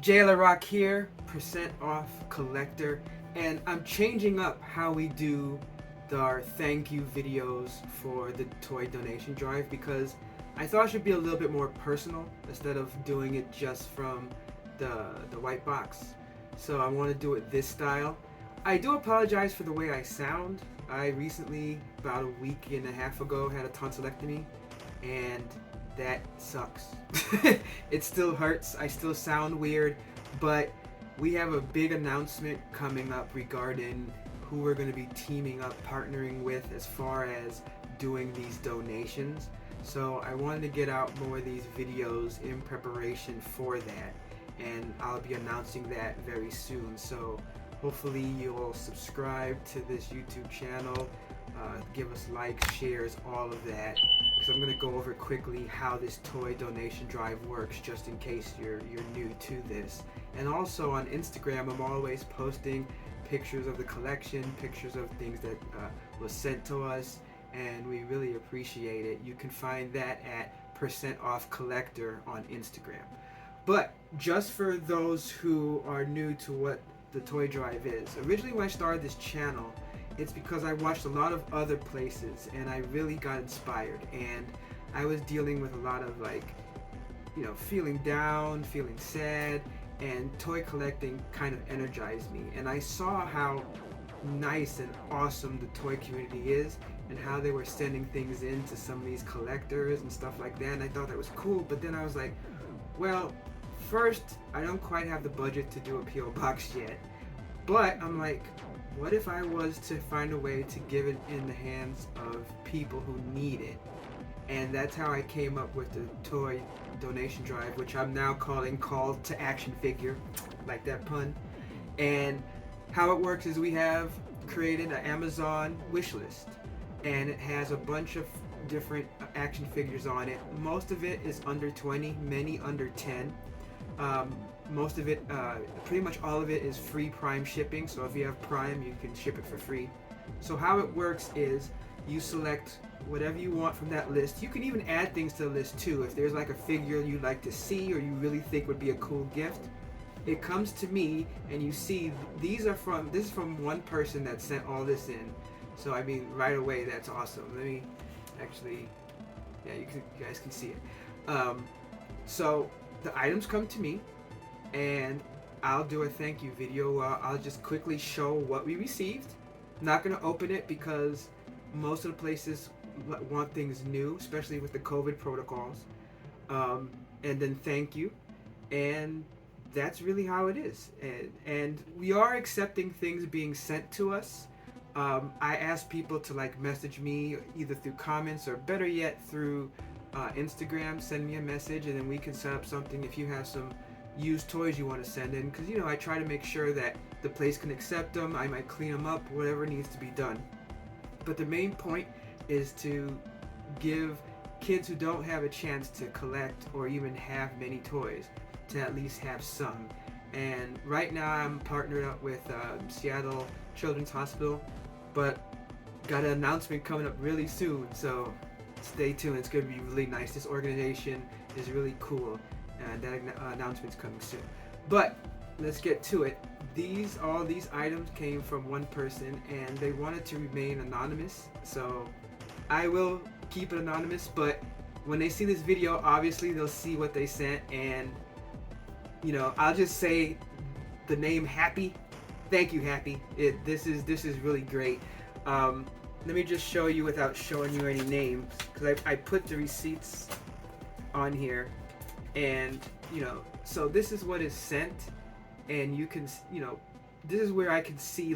Jayla Rock here, percent off collector, and I'm changing up how we do our thank you videos for the toy donation drive because I thought it should be a little bit more personal instead of doing it just from the white box. So I want to do it this style. I do apologize for the way I sound. I recently, about a week and a half ago, had a tonsillectomy, and that sucks. It still hurts. I still sound weird, but we have a big announcement coming up regarding who we're going to be teaming up, partnering with as far as doing these donations. So I wanted to get out more of these videos in preparation for that, and I'll be announcing that very soon. So hopefully you'll subscribe to this YouTube channel, give us likes, shares, all of that, because I'm going to go over quickly how this toy donation drive works, just in case you're new to this. And also on Instagram, I'm always posting pictures of the collection, pictures of things that was sent to us, and we really appreciate it. You can find that at percent off collector on Instagram. But just for those who are new to what the toy drive is, originally when I started this channel, it's because I watched a lot of other places and I really got inspired, and I was dealing with a lot of feeling down, feeling sad, and toy collecting kind of energized me. And I saw how nice and awesome the toy community is and how they were sending things in to some of these collectors and stuff like that, and I thought that was cool. But then I was like, well, first, I don't quite have the budget to do a P.O. box yet, but I'm like, what if I was to find a way to give it in the hands of people who need it? And that's how I came up with the toy donation drive, which I'm now calling Call to Action Figure, like that pun. And how it works is we have created an Amazon wish list, and it has a bunch of different action figures on it. Most of it is under 20, many under 10. Most of it, pretty much all of it, is free Prime shipping, so if you have Prime you can ship it for free. So how it works is you select whatever you want from that list. You can even add things to the list too. If there's like a figure you'd like to see or you really think would be a cool gift, it comes to me, and you see this is from one person that sent all this in. So I mean, right away, that's awesome. Let me actually, yeah, you guys can see it. So the items come to me, and I'll do a thank you video. I'll just quickly show what we received. I'm not gonna open it because most of the places want things new, especially with the COVID protocols. And then thank you, and that's really how it is. And we are accepting things being sent to us. I ask people to message me either through comments or better yet through Instagram. Send me a message, and then we can set up something if you have some used toys you want to send in, because I try to make sure that the place can accept them. I might clean them up, whatever needs to be done. But the main point is to give kids who don't have a chance to collect or even have many toys to at least have some. And right now I'm partnered up with Seattle Children's Hospital, but got an announcement coming up really soon, so stay tuned. It's going to be really nice. This organization is really cool, and that announcement's coming soon. But let's get to it. All these items came from one person, and they wanted to remain anonymous, so I will keep it anonymous. But when they see this video, obviously they'll see what they sent, and I'll just say the name Happy. Thank you, Happy. This is really great. Let me just show you without showing you any names, because I put the receipts on here, and so this is what is sent, and you can this is where I can see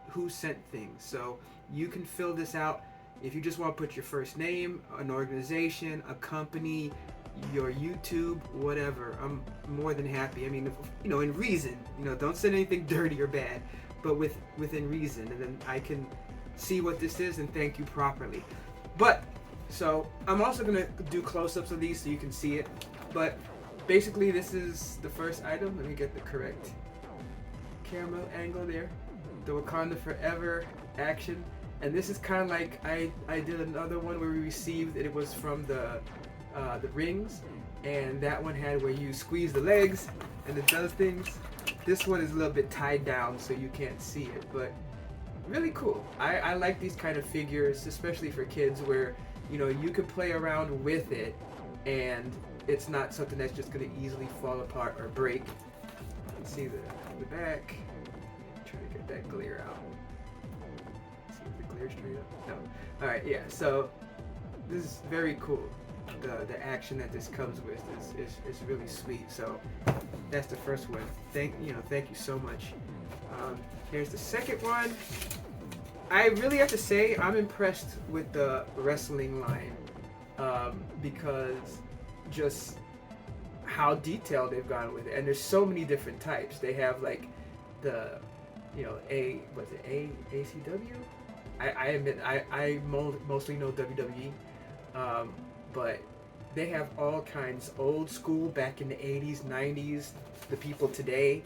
who sent things. So you can fill this out if you just want to put your first name, an organization, a company, your YouTube, whatever. I'm more than happy. I mean, in reason. Don't send anything dirty or bad, but within reason, and then I can see what this is and thank you properly. But so I'm also gonna do close-ups of these so you can see it. But basically, this is the first item. Let me get the correct camera angle there. The Wakanda Forever action. And this is kind of like I did another one where we received it. It was from the the rings, and that one had where you squeeze the legs and it does things. This one is a little bit tied down so you can't see it, but really cool. I like these kind of figures, especially for kids, where you could play around with it and it's not something that's just going to easily fall apart or break. You can see the back. Trying to get that glare out. See if the glare straight up. No. All right, yeah. So this is very cool. The action that this comes with is really sweet. So that's the first one. Thank you so much. Here's the second one. I really have to say I'm impressed with the wrestling line because just how detailed they've gone with it, and there's so many different types. They have like the ACW. I admit I mostly know WWE, but they have all kinds, old school back in the 80s, 90s, the people today,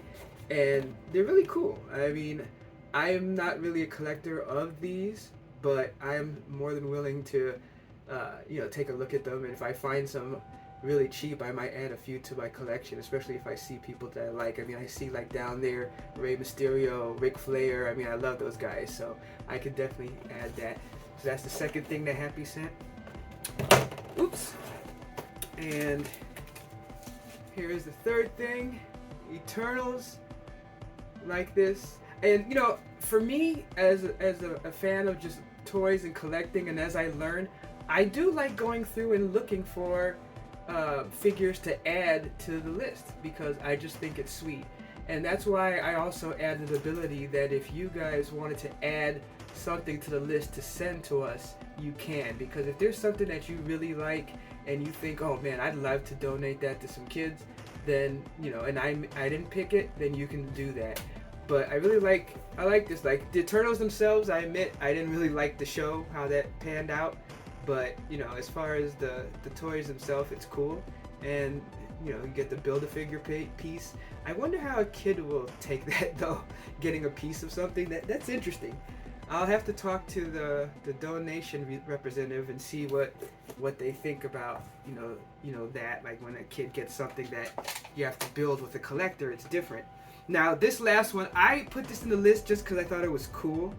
and they're really cool. I mean, I am not really a collector of these, but I am more than willing to take a look at them, and if I find some really cheap, I might add a few to my collection, especially if I see people that I like. I mean, I see like down there Rey Mysterio, Ric Flair. I mean, I love those guys, so I could definitely add that. So that's the second thing that Happy sent. Oops. And here's the third thing. Eternals, like this. And for me, as a fan of just toys and collecting, and as I learn, I do like going through and looking for figures to add to the list because I just think it's sweet. And that's why I also added the ability that if you guys wanted to add something to the list to send to us, you can. Because if there's something that you really like and you think, oh man, I'd love to donate that to some kids, then and I didn't pick it, then you can do that. But I like this. Like the Eternals themselves, I admit I didn't really like the show, how that panned out. But as far as the toys themselves, it's cool. And you get the Build-A-Figure piece. I wonder how a kid will take that though, getting a piece of something. That's interesting. I'll have to talk to the donation representative and see what they think about that. Like when a kid gets something that you have to build with a collector, it's different. Now this last one, I put this in the list just because I thought it was cool.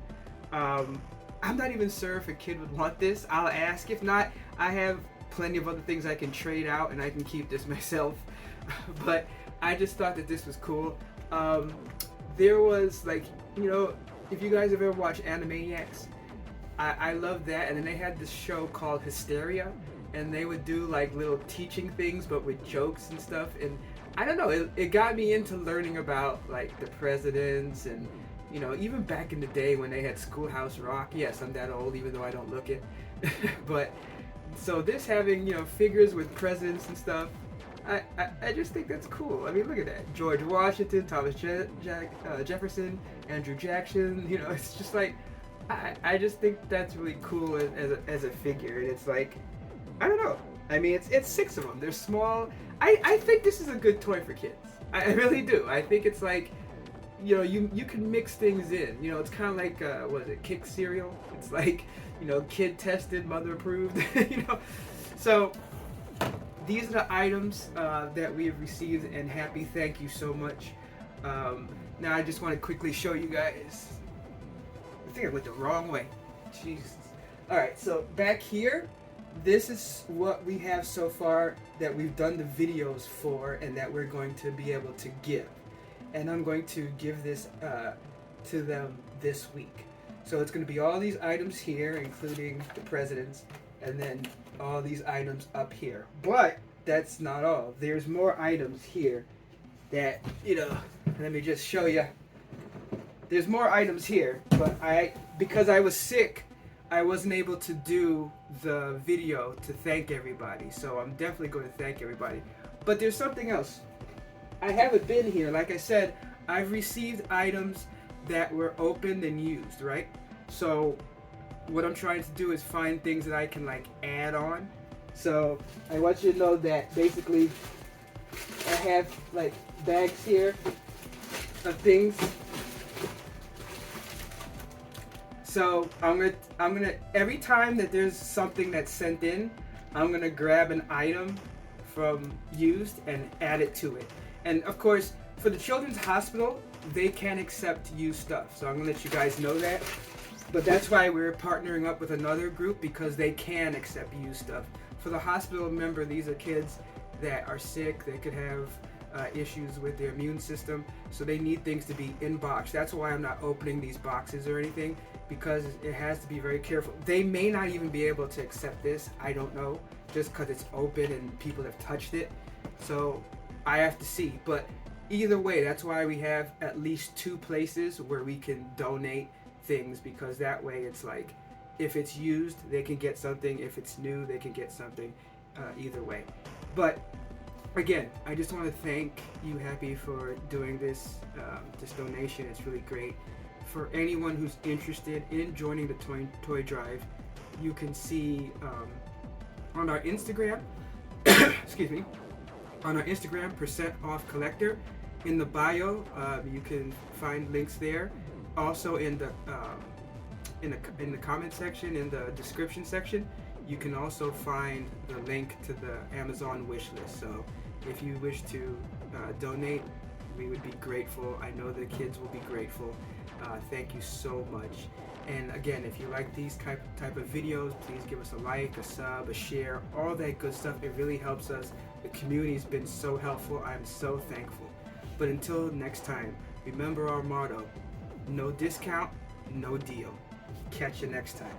I'm not even sure if a kid would want this. I'll ask. If not, I have plenty of other things I can trade out and I can keep this myself. But I just thought that this was cool. There was like, if you guys have ever watched Animaniacs, I love that. And then they had this show called Hysteria, and they would do like little teaching things but with jokes and stuff. And I don't know, it got me into learning about like the presidents and even back in the day when they had Schoolhouse Rock. Yes, I'm that old, even though I don't look it. But so this having figures with presidents and stuff, I just think that's cool. I mean, look at that: George Washington, Thomas Jefferson, Andrew Jackson. It's just like I just think that's really cool as a figure, and it's like I don't know. I mean, it's 6 of them. They're small. I think this is a good toy for kids. I really do. I think it's like. You can mix things in. It's kind of like Kick cereal. It's like kid tested, mother approved. So these are the items that we have received, and Happy, thank you so much. Now I just want to quickly show you guys. I think I went the wrong way. Jesus. All right, so back here, this is what we have so far that we've done the videos for, and that we're going to be able to give. And I'm going to give this to them this week. So it's going to be all these items here, including the presidents, and then all these items up here. But that's not all. There's more items here that, let me just show you. There's more items here, but because I was sick, I wasn't able to do the video to thank everybody. So I'm definitely going to thank everybody. But there's something else. I haven't been here. Like I said, I've received items that were opened and used, right? So what I'm trying to do is find things that I can like add on. So I want you to know that basically I have like bags here of things. So I'm gonna every time that there's something that's sent in, I'm gonna grab an item from used and add it to it. And of course, for the Children's Hospital, they can't accept used stuff. So I'm gonna let you guys know that. But that's why we're partnering up with another group, because they can accept used stuff. For the hospital, remember, these are kids that are sick. They could have issues with their immune system, so they need things to be in box. That's why I'm not opening these boxes or anything, because it has to be very careful. They may not even be able to accept this, I don't know, just because it's open and people have touched it. So I have to see. But either way, that's why we have at least 2 places where we can donate things, because that way it's like, if it's used, they can get something. If it's new, they can get something. Either way. But again, I just want to thank you, Happy, for doing this donation. It's really great. For anyone who's interested in joining the toy drive, you can see on our Instagram, excuse me, on our Instagram, %off collector. In the bio, you can find links there. Also in the comment section, in the description section, you can also find the link to the Amazon wish list. So if you wish to donate, we would be grateful. I know the kids will be grateful. Thank you so much. And again, if you like these type of videos, please give us a like, a sub, a share, all that good stuff. It really helps us. The community's been so helpful. I'm so thankful. But until next time, remember our motto: no discount, no deal. Catch you next time.